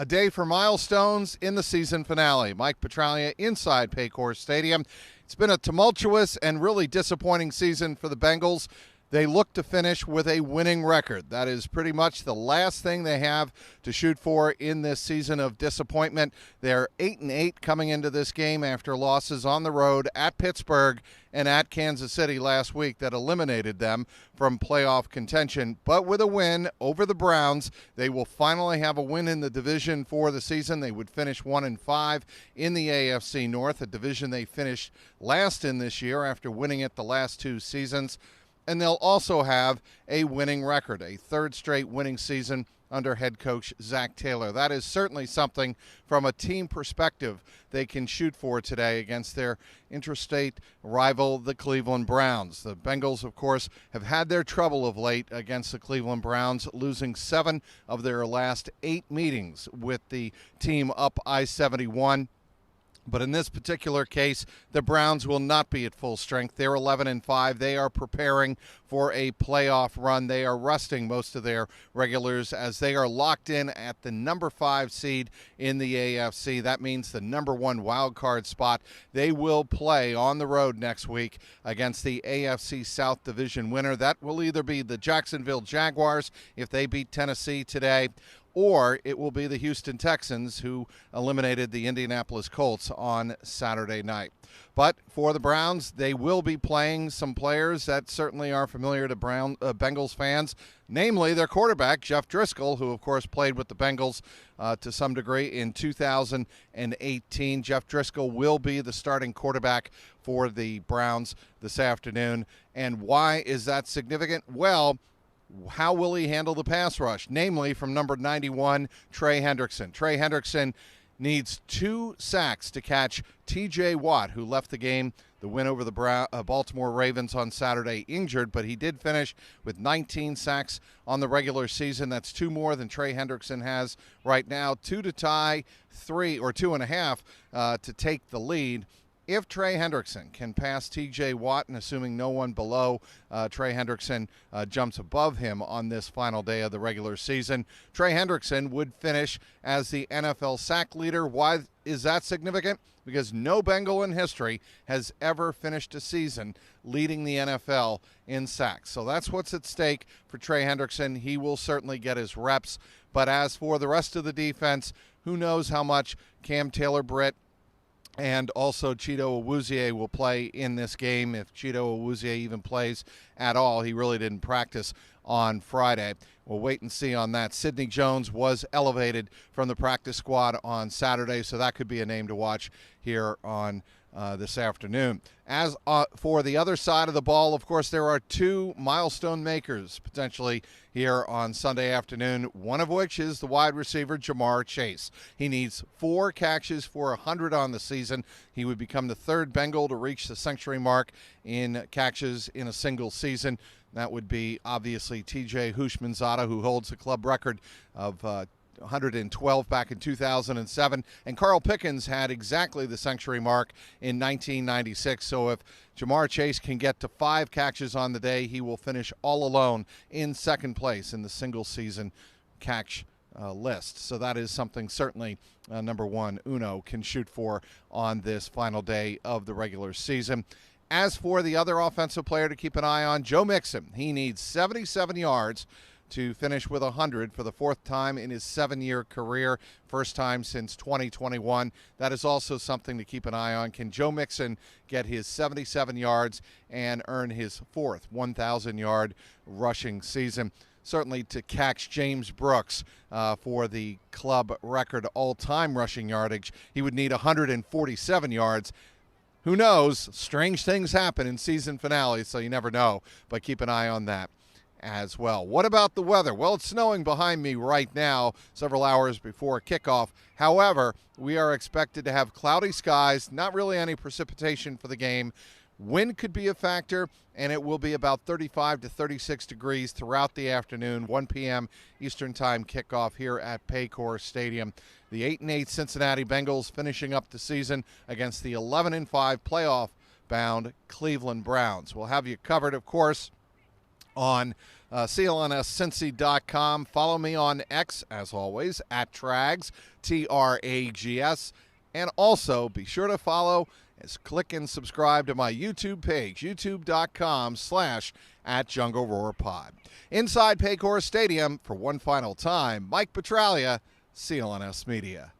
A day for milestones in the season finale. Mike Petraglia inside Paycor Stadium. It's been a tumultuous and really disappointing season for the Bengals. They look to finish with a winning record. That is pretty much the last thing they have to shoot for in this season of disappointment. They're 8-8 coming into this game after losses on the road at Pittsburgh and at Kansas City last week that eliminated them from playoff contention. But with a win over the Browns, they will finally have a win in the division for the season. They would finish 1-5 in the AFC North, a division they finished last in this year after winning it the last two seasons. And they'll also have a winning record, a third straight winning season under head coach Zach Taylor. That is certainly something from a team perspective they can shoot for today against their interstate rival, the Cleveland Browns. The Bengals, of course, have had their trouble of late against the Cleveland Browns, losing 7 of their last 8 meetings with the team up I-71. But in this particular case, the Browns will not be at full strength. They're 11-5. They are preparing for a playoff run. They are resting most of their regulars as they are locked in at the number 5 seed in the AFC. That means the number 1 wild card spot. They will play on the road next week against the AFC South Division winner. That will either be the Jacksonville Jaguars if they beat Tennessee today, or it will be the Houston Texans who eliminated the Indianapolis Colts on Saturday night. But for the Browns, they will be playing some players that certainly are familiar to Bengals fans, namely their quarterback, Jeff Driscoll, who, of course, played with the Bengals to some degree in 2018. Jeff Driscoll will be the starting quarterback for the Browns this afternoon. And why is that significant? Well, how will he handle the pass rush, namely from number 91, Trey Hendrickson? Trey Hendrickson needs 2 sacks to catch T.J. Watt, who left the game, the win over the Baltimore Ravens on Saturday, injured, but he did finish with 19 sacks on the regular season. That's 2 more than Trey Hendrickson has right now, 2 to tie, 3 or 2.5 to take the lead. If Trey Hendrickson can pass T.J. Watt, and assuming no one below Trey Hendrickson jumps above him on this final day of the regular season, Trey Hendrickson would finish as the NFL sack leader. Why is that significant? Because no Bengal in history has ever finished a season leading the NFL in sacks. So that's what's at stake for Trey Hendrickson. He will certainly get his reps. But as for the rest of the defense, who knows how much Cam Taylor-Britt and also Chido Awuzie will play in this game, if Chido Awuzie even plays at all. He really didn't practice on Friday. We'll wait and see on that. Sidney Jones was elevated from the practice squad on Saturday, so that could be a name to watch here on this afternoon. As for the other side of the ball, of course, there are 2 milestone makers potentially here on Sunday afternoon, one of which is the wide receiver Jamar Chase. He needs 4 catches for 100 on the season. He would become the 3rd Bengal to reach the century mark in catches in a single season. That would be obviously T.J. Houshmandzadeh, who holds the club record of 112 back in 2007, and Carl Pickens had exactly the century mark in 1996. So if Jamar Chase can get to 5 catches on the day, he will finish all alone in 2nd place in the single season catch list. So that is something certainly number 1 Uno can shoot for on this final day of the regular season. As for the other offensive player to keep an eye on, Joe Mixon, he needs 77 yards to finish with 100 for the 4th time in his 7-year career, first time since 2021. That is also something to keep an eye on. Can Joe Mixon get his 77 yards and earn his 4th 1,000-yard rushing season? Certainly to catch James Brooks for the club record all-time rushing yardage, he would need 147 yards. Who knows? Strange things happen in season finales, so you never know, but keep an eye on that as well. What about the weather? Well, it's snowing behind me right now, several hours before kickoff. However, we are expected to have cloudy skies, not really any precipitation for the game. Wind could be a factor, and it will be about 35 to 36 degrees throughout the afternoon. 1 p.m. Eastern Time kickoff here at Paycor Stadium. The 8-8 Cincinnati Bengals finishing up the season against the 11-5 playoff-bound Cleveland Browns. We'll have you covered, of course, on CLNSCincy.com. Follow me on X, as always, at Trags, Trags. And also be sure to follow click and subscribe to my YouTube page, youtube.com/@JungleRoarPod. Inside Paycor Stadium, for one final time, Mike Petraglia, CLNS Media.